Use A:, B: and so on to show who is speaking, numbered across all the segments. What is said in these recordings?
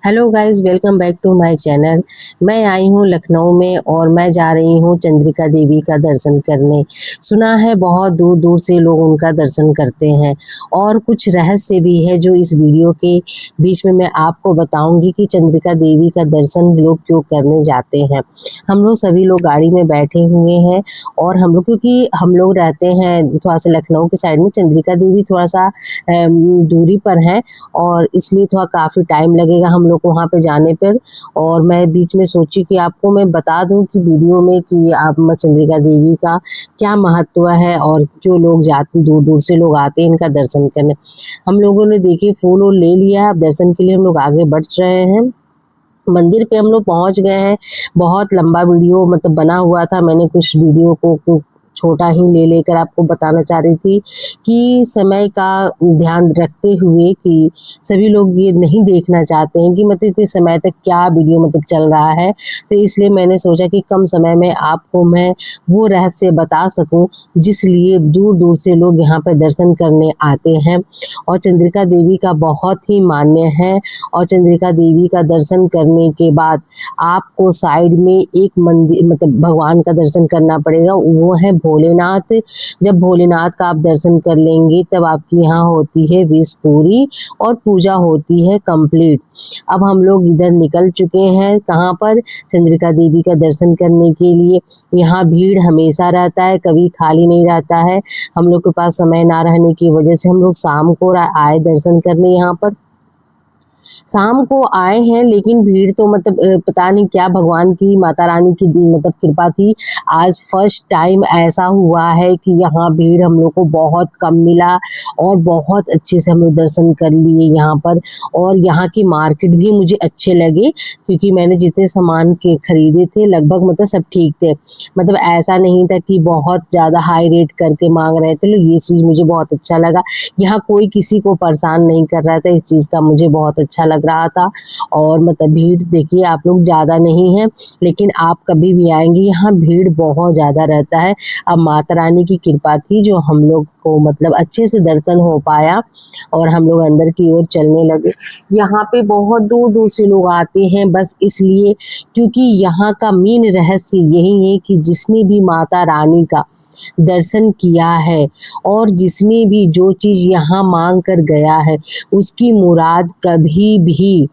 A: Hello guys, welcome back to my channel. मैं आई हूँ लखनऊ में और मैं जा रही हूँ चंद्रिका देवी का दर्शन करने। सुना है बहुत दूर दूर से लोग उनका दर्शन करते हैं और कुछ रहस्य भी है जो इस वीडियो के बीच में मैं आपको बताऊंगी कि चंद्रिका देवी का दर्शन लोग क्यों करने जाते हैं। हम लोग सभी लोग गाड़ी में बैठे हुए हैं और हम लोग, क्योंकि हम लोग रहते हैं थोड़ा सा लखनऊ के साइड में, चंद्रिका देवी थोड़ा सा दूरी पर है और इसलिए थोड़ा काफ़ी टाइम लगेगा हम लोग को वहाँ पे जाने पर। और मैं बीच में सोची कि आपको मैं बता दूं कि वीडियो में कि आप चंद्रिका देवी का क्या महत्व है और क्यों लोग जाते, दूर दूर से लोग आते हैं इनका दर्शन करने। हम लोगों ने देखिए फूल वूल ले लिया है, अब दर्शन के लिए हम लोग आगे बढ़ रहे हैं। मंदिर पे हम लोग पहुंच गए हैं। बहुत लंबा वीडियो मतलब बना हुआ था, मैंने कुछ वीडियो को छोटा ही ले लेकर आपको बताना चाह रही थी कि समय का ध्यान रखते हुए कि सभी लोग ये नहीं देखना चाहते हैं कि मतलब इतने समय तक क्या वीडियो मतलब चल रहा है। तो इसलिए मैंने सोचा कि कम समय में आपको मैं वो रहस्य बता सकूं जिस लिए दूर दूर से लोग यहाँ पर दर्शन करने आते हैं। और चंद्रिका देवी का बहुत ही मान्य है। और चंद्रिका देवी का दर्शन करने के बाद आपको साइड में एक मंदिर मतलब भगवान का दर्शन करना पड़ेगा, वो है भोलेनाथ। जब भोलेनाथ का आप दर्शन कर लेंगे तब आपकी यहाँ होती है विश पूरी और पूजा होती है कंप्लीट। अब हम लोग इधर निकल चुके हैं, कहाँ पर, चंद्रिका देवी का दर्शन करने के लिए। यहाँ भीड़ हमेशा रहता है, कभी खाली नहीं रहता है। हम लोग के पास समय ना रहने की वजह से हम लोग शाम को आए दर्शन करने यहाँ पर। शाम को आए हैं लेकिन भीड़ तो मतलब पता नहीं क्या भगवान की माता रानी की मतलब कृपा थी। आज फर्स्ट टाइम ऐसा हुआ है कि यहाँ भीड़ हम लोग को बहुत कम मिला और बहुत अच्छे से हम लोग दर्शन कर लिए यहाँ पर। और यहाँ की मार्केट भी मुझे अच्छे लगे क्योंकि मैंने जितने सामान के खरीदे थे लगभग मतलब सब ठीक थे। मतलब ऐसा नहीं था कि बहुत ज़्यादा हाई रेट करके मांग रहे थे लोग, ये चीज़ मुझे बहुत अच्छा लगा। यहाँ कोई किसी को परेशान नहीं कर रहा था, इस चीज़ का मुझे बहुत अच्छा लग रहा था। और मतलब भीड़ देखिए आप लोग ज़्यादा नहीं है, लेकिन आप कभी भी आएंगे यहाँ भीड़ बहुत ज़्यादा रहता है। अब माता रानी की कृपा थी जो हम लोग को मतलब अच्छे से दर्शन हो पाया और हम लोग अंदर की ओर चलने लगे। यहाँ पे बहुत दूर दूर से लोग आते हैं बस इसलिए क्योंकि यहाँ का मेन रहस्य यही है कि जिसने भी माता रानी का दर्शन किया है और जिसने भी जो चीज़ यहाँ मांग कर गया है उसकी मुराद कभी भी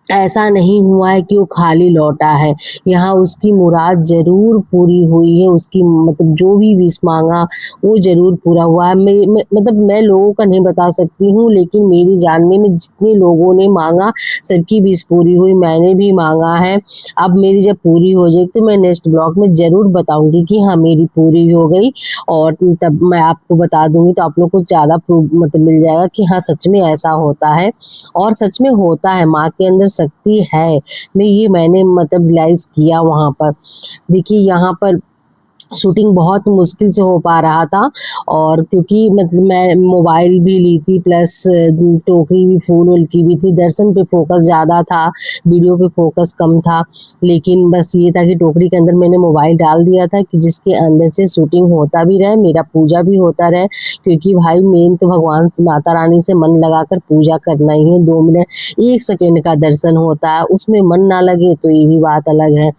A: ऐसा नहीं हुआ है कि वो खाली लौटा है। यहाँ उसकी मुराद जरूर पूरी हुई है, उसकी मतलब जो भी विश मांगा वो जरूर पूरा हुआ है। मतलब मैं लोगों का नहीं बता सकती हूँ, लेकिन मेरी जानने में जितने लोगों ने मांगा सबकी विश पूरी हुई। मैंने भी मांगा है। अब मेरी जब पूरी हो जाएगी तो मैं नेक्स्ट ब्लॉग में जरूर बताऊंगी कि हाँ मेरी पूरी हो गई, और तब मैं आपको बता दूंगी तो आप लोग को ज़्यादा प्रूफ मतलब मिल जाएगा कि हाँ सच में ऐसा होता है। और सच में होता है, माँ के अंदर शक्ति है। मैंने मतलब रियलाइज किया वहाँ पर। देखिए यहाँ पर शूटिंग बहुत मुश्किल से हो पा रहा था और क्योंकि मतलब मैं मोबाइल भी ली थी प्लस टोकरी भी फूल वूल की भी थी। दर्शन पे फोकस ज़्यादा था, वीडियो पे फोकस कम था। लेकिन बस ये था कि टोकरी के अंदर मैंने मोबाइल डाल दिया था कि जिसके अंदर से शूटिंग होता भी रहे, मेरा पूजा भी होता रहे। क्योंकि भाई मेन तो भगवान माता रानी से मन लगाकर पूजा करना ही है। 2 मिनट 1 सेकेंड का दर्शन होता है, उसमें मन ना लगे तो ये भी बात अलग है।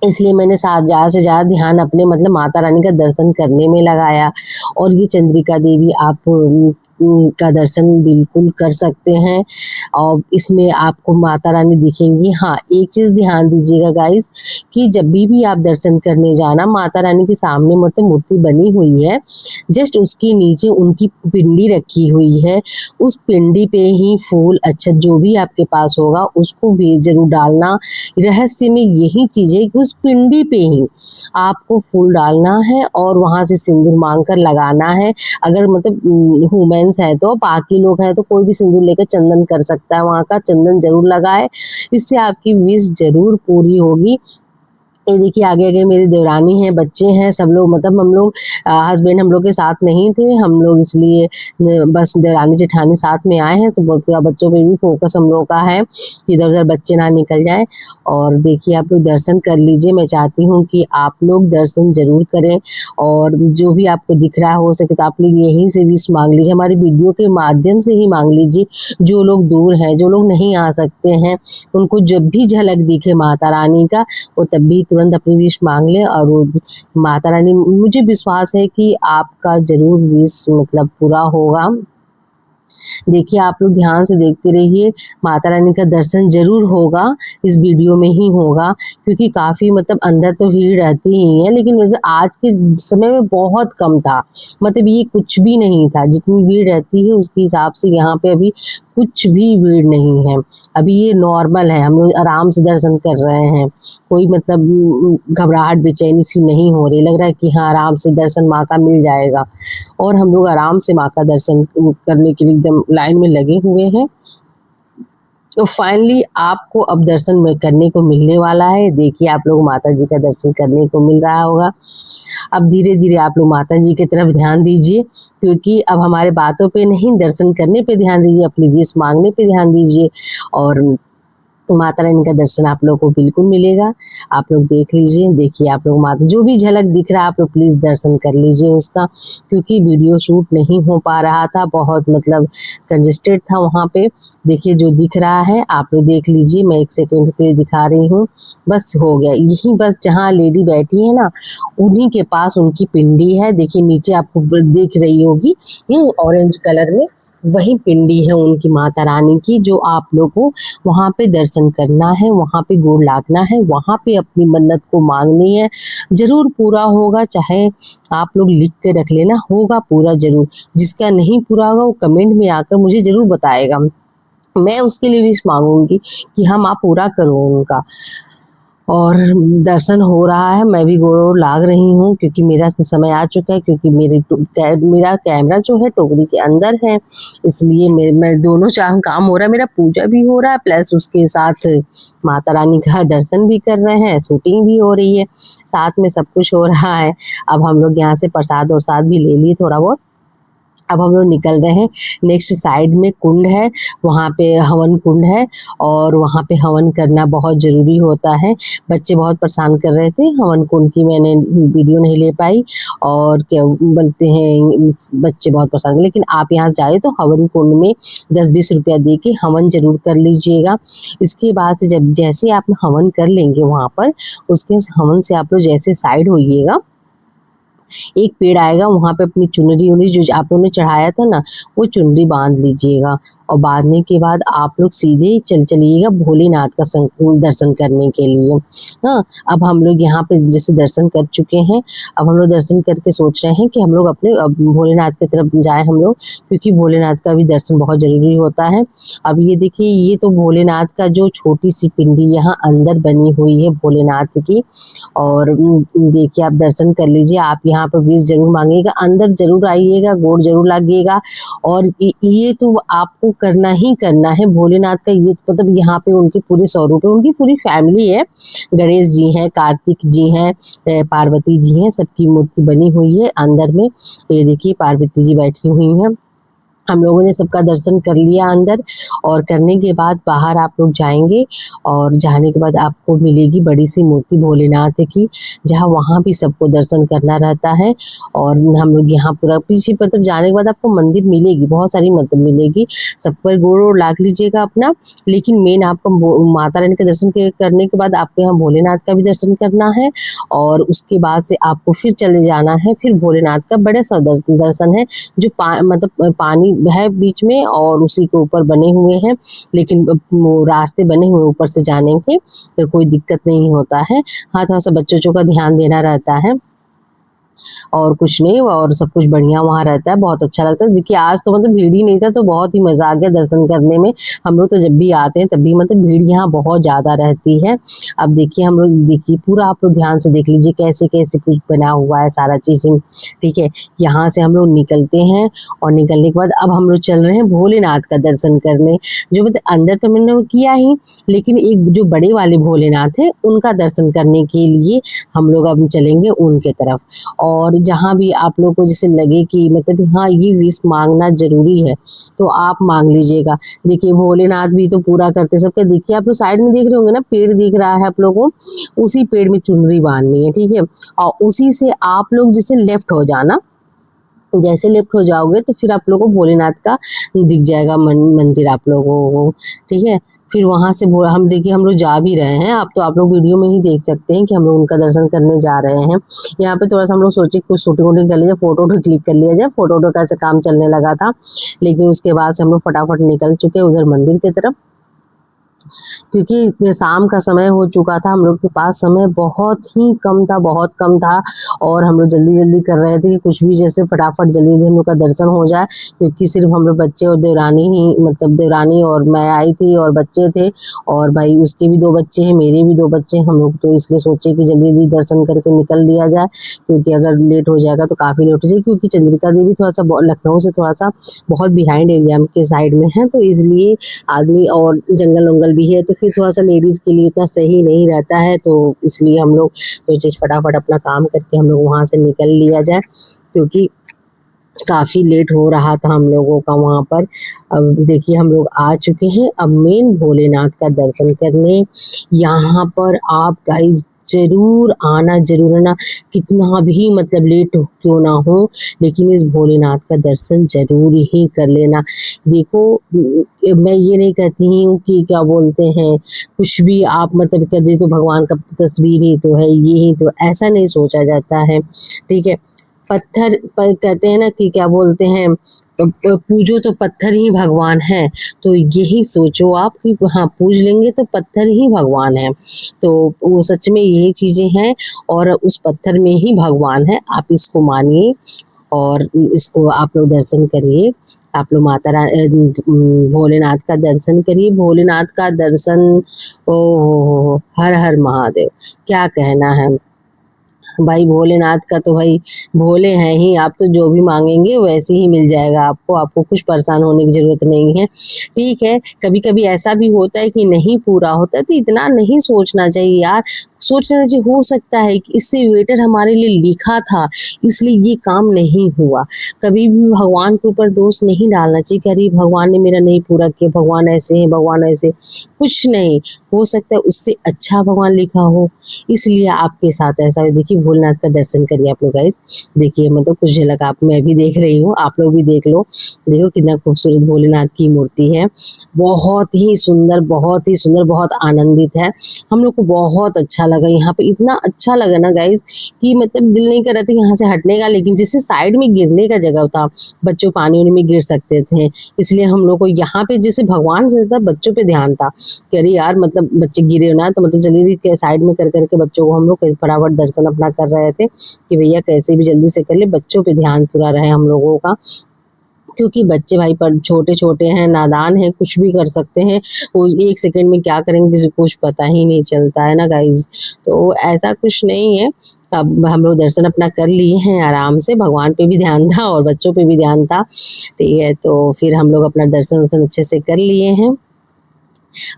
A: इसलिए मैंने ज़्यादा से ज़्यादा ध्यान अपने मतलब माता रानी का दर्शन करने में लगाया। और ये चंद्रिका देवी आप का दर्शन बिल्कुल कर सकते हैं और इसमें आपको माता रानी दिखेंगी। हाँ एक चीज़ ध्यान दीजिएगा गाइस कि जब भी आप दर्शन करने जाना, माता रानी के सामने मतलब मूर्ति बनी हुई है, जस्ट उसके नीचे उनकी पिंडी रखी हुई है। उस पिंडी पे ही फूल अक्षत जो भी आपके पास होगा उसको भी जरूर डालना। रहस्य में यही चीज़ है कि उस पिंडी पे ही आपको फूल डालना है और वहां से सिंदूर मांग कर लगाना है। अगर मतलब वुमेन्स है तो, बाकी लोग हैं तो कोई भी सिंदूर लेकर चंदन कर सकता है, वहां का चंदन जरूर लगाए, इससे आपकी विश जरूर पूरी होगी। ये देखिए आगे आगे मेरी देवरानी है, बच्चे हैं, सब लोग मतलब हम लोग हस्बैंड हम लोग के साथ नहीं थे, हम लोग इसलिए बस देवरानी जेठानी साथ में आए हैं, तो पूरा बच्चों पे भी फोकस हम लोग का है कि इधर उधर बच्चे ना निकल जाएं। और देखिए आप लोग दर्शन कर लीजिए, मैं चाहती हूँ कि आप लोग दर्शन जरूर करें, और जो भी आपको दिख रहा हो सके तो आप लोग यहीं से विश मांग लीजिए, हमारी वीडियो के माध्यम से ही मांग लीजिए। जो लोग दूर हैं, जो लोग नहीं आ सकते हैं, उनको जब भी झलक दिखे माता रानी का, वो तब भी तुरंत अपनी विश मांग ले, और वो माता रानी, मुझे विश्वास है कि आपका जरूर विश मतलब पूरा होगा। देखिए आप लोग ध्यान से देखते रहिए, माता रानी का दर्शन जरूर होगा, इस वीडियो में ही होगा, क्योंकि काफ़ी मतलब अंदर तो भीड़ रहती ही है, लेकिन वैसे आज के समय में बहुत कम था, मतलब ये कुछ भी नहीं था, जितनी भीड़ रहती है उसके हिसाब से यहाँ पे अभी कुछ भी भीड़ नहीं है। अभी ये नॉर्मल है, हम लोग आराम से दर्शन कर रहे हैं, कोई मतलब घबराहट बेचैनी सी नहीं हो रही, लग रहा है कि हाँ आराम से दर्शन माँ का मिल जाएगा, और हम लोग आराम से माँ का दर्शन करने के लिए एकदम लाइन में लगे हुए हैं। तो फाइनली आपको अब दर्शन में करने को मिलने वाला है। देखिए आप लोग माता जी का दर्शन करने को मिल रहा होगा। अब धीरे धीरे आप लोग माता जी की तरफ ध्यान दीजिए, क्योंकि अब हमारे बातों पे नहीं, दर्शन करने पे ध्यान दीजिए, अपनी विश मांगने पे ध्यान दीजिए, और माता रानी का दर्शन आप लोगों को बिल्कुल मिलेगा। आप लोग देख लीजिए, देखिए आप लोग माता जो भी झलक दिख रहा है आप लोग प्लीज़ दर्शन कर लीजिए उसका, क्योंकि वीडियो शूट नहीं हो पा रहा था, बहुत मतलब कंजेस्टेड था वहाँ पे। देखिए जो दिख रहा है आप लोग देख लीजिए, मैं 1 सेकेंड के लिए दिखा रही हूँ, बस हो गया। यही बस जहाँ लेडी बैठी है ना, उन्हीं के पास उनकी पिंडी है। देखिए नीचे आपको दिख रही होगी ऑरेंज कलर में, वही पिंडी है उनकी माता रानी की, जो आप लोग को वहाँ पे दर्शन करना है, वहाँ पे गोड़ लागना है, वहाँ पे अपनी मन्नत को मांगनी है, जरूर पूरा होगा। चाहे आप लोग लिख के रख लेना, होगा पूरा जरूर। जिसका नहीं पूरा होगा वो कमेंट में आकर मुझे जरूर बताएगा, मैं उसके लिए विश मांगूंगी कि हम आप पूरा करो उनका। और दर्शन हो रहा है, मैं भी गोड़ लाग रही हूँ, क्योंकि मेरा समय आ चुका है, क्योंकि मेरा कैमरा जो है टोकरी के अंदर है, इसलिए मैं दोनों काम हो रहा है, मेरा पूजा भी हो रहा है प्लस उसके साथ माता रानी का दर्शन भी कर रहे हैं, शूटिंग भी हो रही है, साथ में सब कुछ हो रहा है। अब हम लोग यहाँ से प्रसाद और साथ भी ले लिए थोड़ा बहुत। अब हम लोग निकल रहे हैं, नेक्स्ट साइड में कुंड है, वहाँ पे हवन कुंड है, और वहाँ पे हवन करना बहुत ज़रूरी होता है। बच्चे बहुत परेशान कर रहे थे, हवन कुंड की मैंने वीडियो नहीं ले पाई, और क्या बोलते हैं, बच्चे बहुत परेशान, लेकिन आप यहाँ जाए तो हवन कुंड में 10-20 रुपया दे के हवन जरूर कर लीजिएगा। इसके बाद से जब जैसे आप हवन कर लेंगे वहाँ पर, उसके हवन से आप लोग जैसे साइड होइएगा, एक पेड़ आएगा, वहाँ पे अपनी चुनरी उनरी जो आप लोगों ने चढ़ाया था ना, वो चुनरी बांध लीजिएगा, और बांधने के बाद आप लोग सीधे चलिएगा भोलेनाथ का दर्शन करने के लिए। हाँ, अब हम लोग यहाँ पे जैसे दर्शन कर चुके हैं, अब हम लोग दर्शन करके सोच रहे हैं कि हम लोग अपने भोलेनाथ की तरफ जाए हम लोग, क्योंकि भोलेनाथ का भी दर्शन बहुत ज़रूरी होता है। अब ये देखिए, ये तो भोलेनाथ का जो छोटी सी पिंडी यहाँ अंदर बनी हुई है भोलेनाथ की, और देखिए आप दर्शन कर लीजिए। आप यहाँ पर विश जरूर मांगिएगा, अंदर जरूर आइएगा, गोड़ जरूर लागिएगा, और ये तो आपको करना ही करना है। भोलेनाथ का ये मतलब यहाँ पे उनके पूरे स्वरूप है, उनकी पूरी फैमिली है, गणेश जी हैं, कार्तिक जी हैं, पार्वती जी हैं, सबकी मूर्ति बनी हुई है अंदर में। ये देखिए पार्वती जी बैठी हुई हैं। हम लोगों ने सबका दर्शन कर लिया अंदर, और करने के बाद बाहर आप लोग जाएंगे, और जाने के बाद आपको मिलेगी बड़ी सी मूर्ति भोलेनाथ की, जहाँ वहाँ भी सबको दर्शन करना रहता है। और हम लोग यहाँ पूरा पीछे मतलब जाने के बाद आपको मंदिर मिलेगी, बहुत सारी मंदिर मिलेगी, सब पर गोड़ लाग लीजिएगा अपना। लेकिन मेन आपको माता रानी का दर्शन करने के बाद आपको यहाँ भोलेनाथ का भी दर्शन करना है, और उसके बाद से आपको फिर चले जाना है फिर भोलेनाथ का बड़ा सा दर्शन है, जो मतलब पानी है बीच में, और उसी के ऊपर बने हुए हैं, लेकिन वो रास्ते बने हुए ऊपर से जाने के, तो कोई दिक्कत नहीं होता है। हाँ, थोड़ा सा बच्चों का ध्यान देना रहता है। और कुछ नहीं, और सब कुछ बढ़िया वहाँ रहता है, बहुत अच्छा लगता है। देखिए आज तो मतलब भीड़ ही नहीं था, तो बहुत ही मज़ा आ गया दर्शन करने में। हम लोग तो जब भी आते हैं तब भी मतलब भीड़ यहाँ बहुत ज़्यादा रहती है। अब देखिए हम लोग, देखिए पूरा आप लोग ध्यान से देख लीजिए कैसे कैसे कुछ बना हुआ है सारा चीज़, ठीक है। यहाँ से हम लोग निकलते हैं और निकलने के बाद अब हम लोग चल रहे हैं भोलेनाथ का दर्शन करने। जो मतलब अंदर तो मैंने किया ही, लेकिन एक जो बड़े वाले भोलेनाथ है उनका दर्शन करने के लिए हम लोग अब चलेंगे उनके तरफ। और जहाँ भी आप लोग को जैसे लगे कि मतलब हाँ ये विश मांगना जरूरी है, तो आप मांग लीजिएगा। देखिए भोलेनाथ भी तो पूरा करते सबके। देखिए आप लोग साइड में देख रहे होंगे ना, पेड़ दिख रहा है आप लोगों को, उसी पेड़ में चुनरी बांधनी है, ठीक है। और उसी से आप लोग जैसे लेफ्ट हो जाना, जैसे लेफ्ट हो जाओगे तो फिर आप लोगों को भोलेनाथ का दिख जाएगा मंदिर आप लोगों को, ठीक है। फिर वहां से हम देखिए हम लोग जा भी रहे हैं, आप तो आप लोग वीडियो में ही देख सकते हैं कि हम लोग उनका दर्शन करने जा रहे हैं। यहाँ पे थोड़ा सा हम लोग सोचे कुछ शूटिंग वूटिंग कर लिया, फोटो वोटो क्लिक कर लिया जाए, फोटो वोटो का काम चलने लगा था। लेकिन उसके बाद से हम लोग फटाफट निकल चुके उधर मंदिर की तरफ, क्योंकि शाम का समय हो चुका था, हम लोग के पास समय बहुत ही कम था, बहुत कम था। और हम लोग जल्दी जल्दी कर रहे थे कि कुछ भी जैसे फटाफट जल्दी जल्दी हम लोग का दर्शन हो जाए, क्योंकि सिर्फ हम लोग बच्चे और देवरानी ही, मतलब देवरानी और मैं आई थी और बच्चे थे, और भाई उसके भी 2 बच्चे हैं, मेरे भी 2 बच्चे हैं। हम लोग तो इसलिए सोचे कि जल्दी जल्दी दर्शन करके निकल लिया जाए, क्योंकि अगर लेट हो जाएगा तो काफ़ी लेट हो जाएगी, क्योंकि चंद्रिका देवी थोड़ा सा लखनऊ से थोड़ा सा बहुत बिहाइंड एरिया के साइड में है, तो इसलिए आदमी, और जंगल वंगल भी है, तो फिर थोड़ा सा लेडीज के लिए इतना सही नहीं रहता है। तो इसलिए हम लोग सोचे फटाफट अपना काम करके हम लोग वहां से निकल लिया जाए, क्योंकि काफी लेट हो रहा था हम लोगों का वहां पर। अब देखिए हम लोग आ चुके हैं अब मेन भोलेनाथ का दर्शन करने। यहाँ पर आप गाइस जरूर आना, जरूर आना, कितना भी मतलब लेट क्यों ना हो, लेकिन इस भोलेनाथ का दर्शन जरूर ही कर लेना। देखो मैं ये नहीं कहती हूँ कि क्या बोलते हैं, कुछ भी आप मतलब कर दे तो भगवान का तस्वीर ही तो है, ये ही तो, ऐसा नहीं सोचा जाता है, ठीक है। पत्थर पर कहते हैं ना कि क्या बोलते हैं, पूजो तो पत्थर ही भगवान है। तो यही सोचो आप कि हाँ पूज लेंगे तो पत्थर ही भगवान है। तो वो सच में यही चीजें हैं, और उस पत्थर में ही भगवान है, आप इसको मानिए और इसको आप लोग दर्शन करिए। आप लोग भोलेनाथ का दर्शन करिए, भोलेनाथ का दर्शन, ओ हो, हर हर महादेव, क्या कहना है भाई। भोलेनाथ का तो भाई भोले हैं ही, आप तो जो भी मांगेंगे वैसे ही मिल जाएगा आपको, आपको कुछ परेशान होने की जरूरत नहीं है, ठीक है। कभी कभी ऐसा भी होता है कि नहीं पूरा होता है, तो इतना नहीं सोचना चाहिए यार। सोचना चाहिए हो सकता है कि इससे वेटर हमारे लिए लिखा था, इसलिए ये काम नहीं हुआ। कभी भी भगवान के ऊपर दोष नहीं डालना चाहिए कि अरे भगवान ने मेरा नहीं पूरा किया, भगवान ऐसे हैं, भगवान ऐसे, कुछ नहीं। हो सकता है उससे अच्छा भगवान लिखा हो, इसलिए आपके साथ ऐसा है। देखिए भोलेनाथ का दर्शन करिए आप लोग गाइस, देखिए मतलब कुछ झलक आप, मैं भी देख रही हूँ, आप लोग भी देख लो। देखो कितना खूबसूरत भोलेनाथ की मूर्ति है, बहुत ही सुंदर, बहुत ही सुंदर, बहुत आनंदित है। हम लोग को बहुत अच्छा लगा यहाँ पे, इतना अच्छा लगा ना गाइस कि मतलब दिल नहीं कर रहा था यहाँ से हटने का। लेकिन जैसे साइड में गिरने का जगह था, बच्चों पानी वानी में गिर सकते थे, इसलिए हम लोग को यहाँ पे जैसे भगवान से ज्यादा बच्चों पे ध्यान था कि अरे यार मतलब बच्चे गिरे ना, तो मतलब जल्दी के साइड में कर करके बच्चों को हम लोग फटाफट दर्शन अपना कर रहे थे कि भैया कैसे भी जल्दी से कर ले, बच्चों पे ध्यान पूरा रहे हम लोगों का। क्योंकि बच्चे भाई पर छोटे छोटे हैं, नादान हैं, कुछ भी कर सकते हैं, वो 1 सेकंड में क्या करेंगे किसी को कुछ पता ही नहीं चलता है ना गाइज। तो ऐसा कुछ नहीं है। अब हम लोग दर्शन अपना कर लिए हैं आराम से, भगवान पे भी ध्यान था और बच्चों पे भी ध्यान था, ठीक है। तो फिर हम लोग अपना दर्शन वर्शन अच्छे से कर लिए हैं।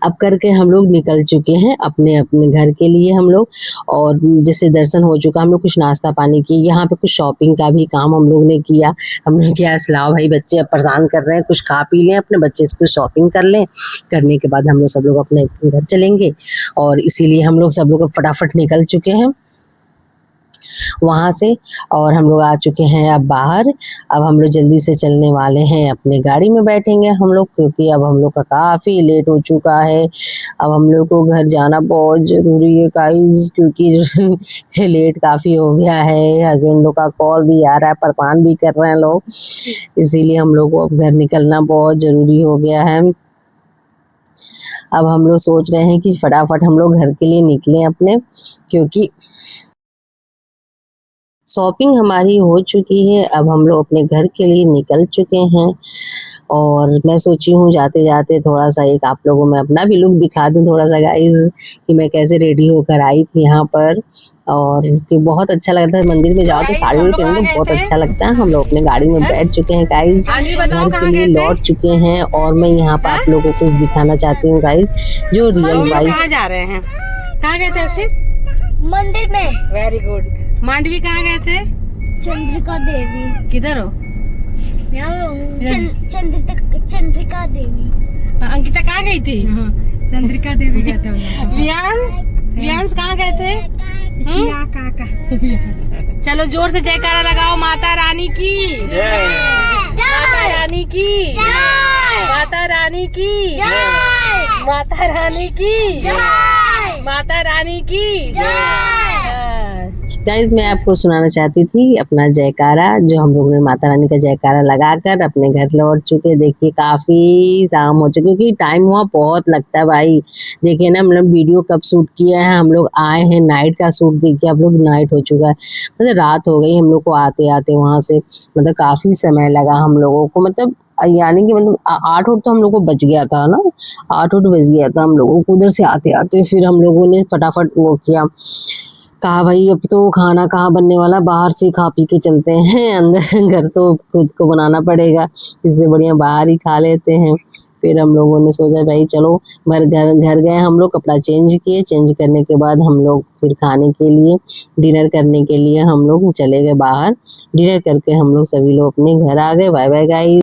A: अब करके हम लोग निकल चुके हैं अपने अपने घर के लिए हम लोग। और जैसे दर्शन हो चुका, हम लोग कुछ नाश्ता पानी किए, यहाँ पे कुछ शॉपिंग का भी काम हम लोग ने किया। हमने किया सलाह भाई बच्चे अब परेशान कर रहे हैं, कुछ खा पी लें, अपने बच्चे से कुछ शॉपिंग कर लें, करने के बाद हम लोग सब लोग अपने घर चलेंगे। और इसीलिए हम लोग सब लोग फटाफट निकल चुके हैं वहां से। और हम लोग आ चुके हैं अब बाहर। अब हम लोग जल्दी से चलने वाले हैं, अपने गाड़ी में बैठेंगे हम लोग, क्योंकि अब हम लोग का काफ़ी लेट हो चुका है। अब हम लोग को घर जाना बहुत ज़रूरी है गाइस, क्योंकि लेट काफ़ी हो गया है। हस्बैंड लोग का कॉल भी आ रहा है, परेशान भी कर रहे हैं लोग, इसीलिए हम लोग को अब घर निकलना बहुत ज़रूरी हो गया है। अब हम लोग सोच रहे हैं कि फटाफट हम लोग घर के लिए निकलें अपने, क्योंकि शॉपिंग हमारी हो चुकी है, अब हम लोग अपने घर के लिए निकल चुके हैं और मैं सोची हूँ जाते-जाते थोड़ा-सा एक आप लोगों में अपना भी लुक दिखा दूँ थोड़ा-सा गाइज़ कि मैं कैसे रेडी होकर आई थी यहाँ पर और कि बहुत अच्छा लगता है मंदिर में जाओ तो साड़ी-वाड़ी पहनो तो बहुत अच्छा लगता है। हम लोग अपने गाड़ी में बैठ चुके हैं गाइज़, घर के लिए लौट चुके हैं और मैं यहाँ पर आप लोगों को कुछ दिखाना चाहती हूँ गाइज़ जो रियल वाइज़।
B: कहाँ जा रहे हैं? कहाँ गए थे अक्षित?
C: मंदिर में।
B: Very good. मांडवी कहाँ गए थे?
C: चंद्रिका देवी।
B: किधर हो?
C: यहाँ हूँ। चंद्रिका देवी।
B: अंकिता कहाँ गई थी?
D: चंद्रिका देवी गए थे
B: वियांश कहाँ गए थे? चलो जोर से जयकारा लगाओ माता रानी की। माता रानी की। माता रानी की। माता रानी की। माता रानी की।
A: गाइज मैं आपको सुनाना चाहती थी अपना जयकारा जो हम लोगों ने माता रानी का जयकारा लगाकर अपने घर लौट चुके। देखिए काफ़ी शाम हो चुकी क्योंकि टाइम हुआ बहुत लगता है भाई। देखिए ना मतलब वीडियो कब शूट किया है, हम लोग आए हैं नाइट का शूट देखिए आप लोग, नाइट हो चुका है मतलब रात हो गई हम लोग को आते आते वहाँ से, मतलब काफ़ी समय लगा हम लोगों को, मतलब यानी कि मतलब 8 तो हम लोग को बच गया था ना, 8 बज गया था हम लोगों को उधर से आते आते। फिर हम लोगों ने फटाफट वो किया, कहा भाई अब तो खाना कहाँ बनने वाला, बाहर से खा पी के चलते हैं, अंदर घर तो खुद को बनाना पड़ेगा, इससे बढ़िया बाहर ही खा लेते हैं। फिर हम लोगों ने सोचा भाई चलो घर गए हम लोग, कपड़ा चेंज किए, चेंज करने के बाद हम लोग फिर खाने के लिए डिनर करने के लिए हम लोग चले गए बाहर। डिनर करके हम लोग सभी लोग अपने घर आ गए। Bye bye guys.